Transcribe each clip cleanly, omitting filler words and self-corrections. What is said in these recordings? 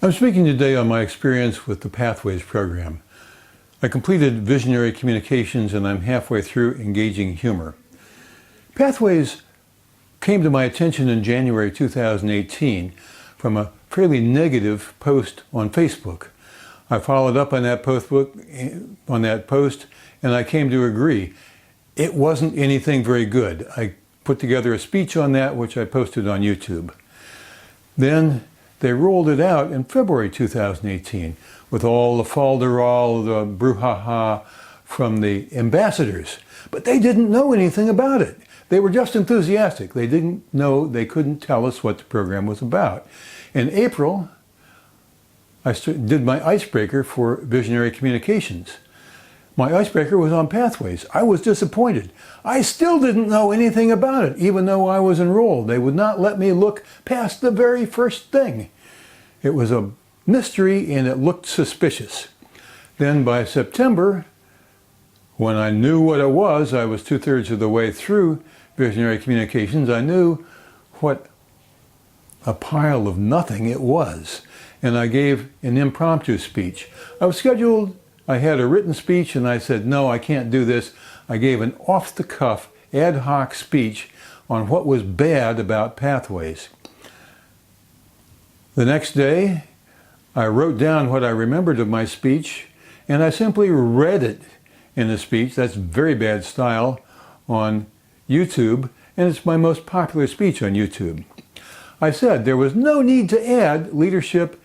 I'm speaking today on my experience with the Pathways program. I completed Visionary Communications and I'm halfway through Engaging Humor. Pathways came to my attention in January 2018 from a fairly negative post on Facebook. I followed up on that post and I came to agree. It wasn't anything very good. I put together a speech on that which I posted on YouTube. Then they rolled it out in February 2018 with all the falderall, the brouhaha from the ambassadors. But they didn't know anything about it. They were just enthusiastic. They didn't know, they couldn't tell us what the program was about. In April, I did my icebreaker for Visionary Communications. My icebreaker was on Pathways. I was disappointed. I still didn't know anything about it, even though I was enrolled. They would not let me look past the very first thing. It was a mystery and it looked suspicious. Then by September, when I knew what it was 2/3 of the way through Visionary Communications, I knew what a pile of nothing it was. And I gave an impromptu speech. I had a written speech and I said, no, I can't do this. I gave an off-the-cuff, ad hoc speech on what was bad about Pathways. The next day, I wrote down what I remembered of my speech and I simply read it in the speech. That's very bad style on YouTube, and it's my most popular speech on YouTube. I said there was no need to add leadership,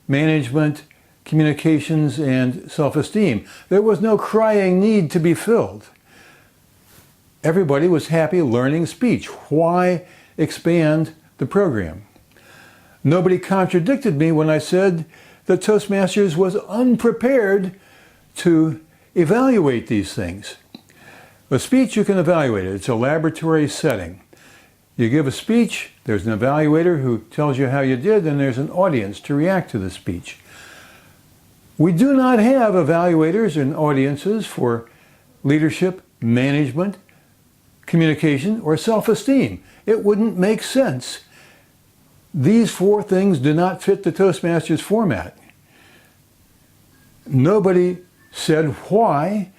management, communications, and self-esteem. There was no crying need to be filled. Everybody was happy learning speech. Why expand the program? Nobody contradicted me when I said that Toastmasters was unprepared to evaluate these things. A speech, you can evaluate it. It's a laboratory setting. You give a speech, there's an evaluator who tells you how you did, and there's an audience to react to the speech. We do not have evaluators and audiences for leadership, management, communication, or self-esteem. It wouldn't make sense. These four things do not fit the Toastmasters format. Nobody said why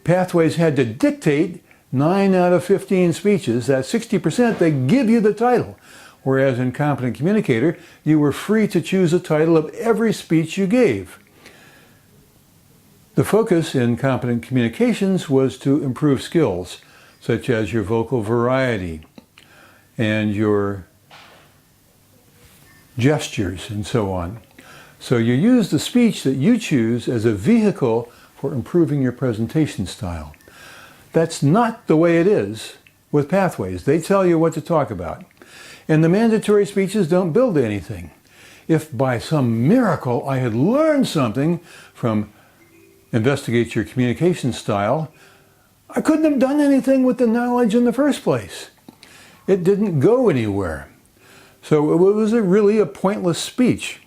Pathways had to dictate 9 out of 15 speeches. That 60%, they give you the title. Whereas in Competent Communicator, you were free to choose a title of every speech you gave. The focus in Competent Communications was to improve skills, such as your vocal variety and your gestures and so on. So you use the speech that you choose as a vehicle for improving your presentation style. That's not the way it is with Pathways. They tell you what to talk about. And the mandatory speeches don't build anything. If by some miracle I had learned something from Investigate Your Communication Style, I couldn't have done anything with the knowledge in the first place. It didn't go anywhere. So it was really a pointless speech.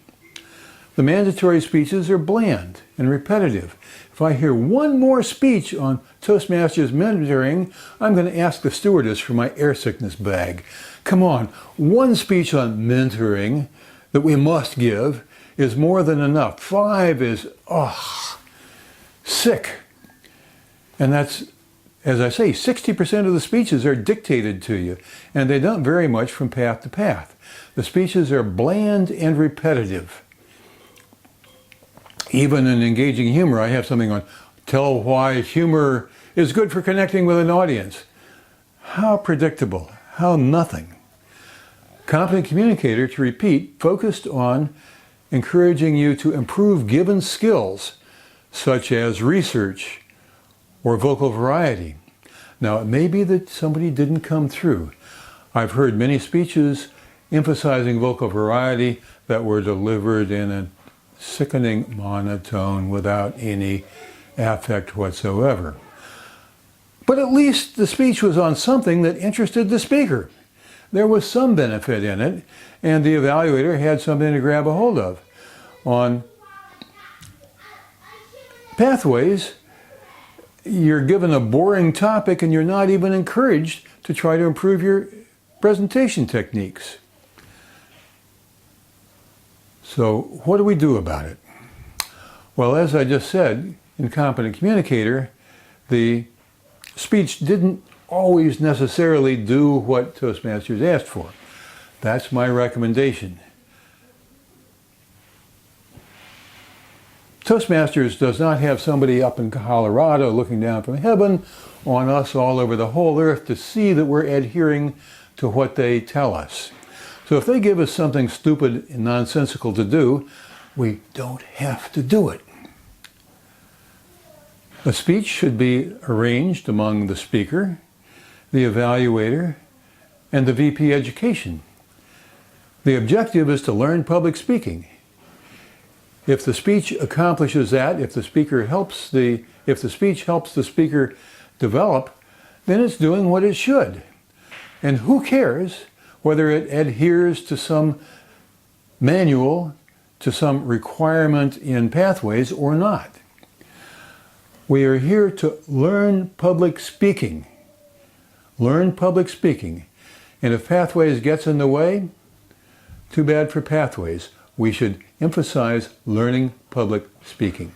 The mandatory speeches are bland and repetitive. If I hear one more speech on Toastmasters mentoring, I'm going to ask the stewardess for my air sickness bag. Come on, one speech on mentoring that we must give is more than enough. 5 is, sick. And that's, as I say, 60% of the speeches are dictated to you, and they don't vary much from path to path. The speeches are bland and repetitive. Even in Engaging Humor, I have something on tell why humor is good for connecting with an audience. How predictable, how nothing. Competent Communicator, to repeat, focused on encouraging you to improve given skills, such as research or vocal variety. Now, it may be that somebody didn't come through. I've heard many speeches emphasizing vocal variety that were delivered in a sickening monotone without any affect whatsoever. But at least the speech was on something that interested the speaker. There was some benefit in it, and the evaluator had something to grab a hold of. On Pathways, you're given a boring topic and you're not even encouraged to try to improve your presentation techniques. So what do we do about it? Well, as I just said, in Competent Communicator, the speech didn't always necessarily do what Toastmasters asked for. That's my recommendation. Toastmasters does not have somebody up in Colorado looking down from heaven on us all over the whole earth to see that we're adhering to what they tell us. So if they give us something stupid and nonsensical to do, we don't have to do it. A speech should be arranged among the speaker, the evaluator, and the VP Education. The objective is to learn public speaking. If the speech accomplishes that, if the speech helps the speaker develop, then it's doing what it should. And who cares whether it adheres to some manual, to some requirement in pathways or not. We are here to learn public speaking. Learn public speaking. And if pathways gets in the way, too bad for pathways. We should emphasize learning public speaking.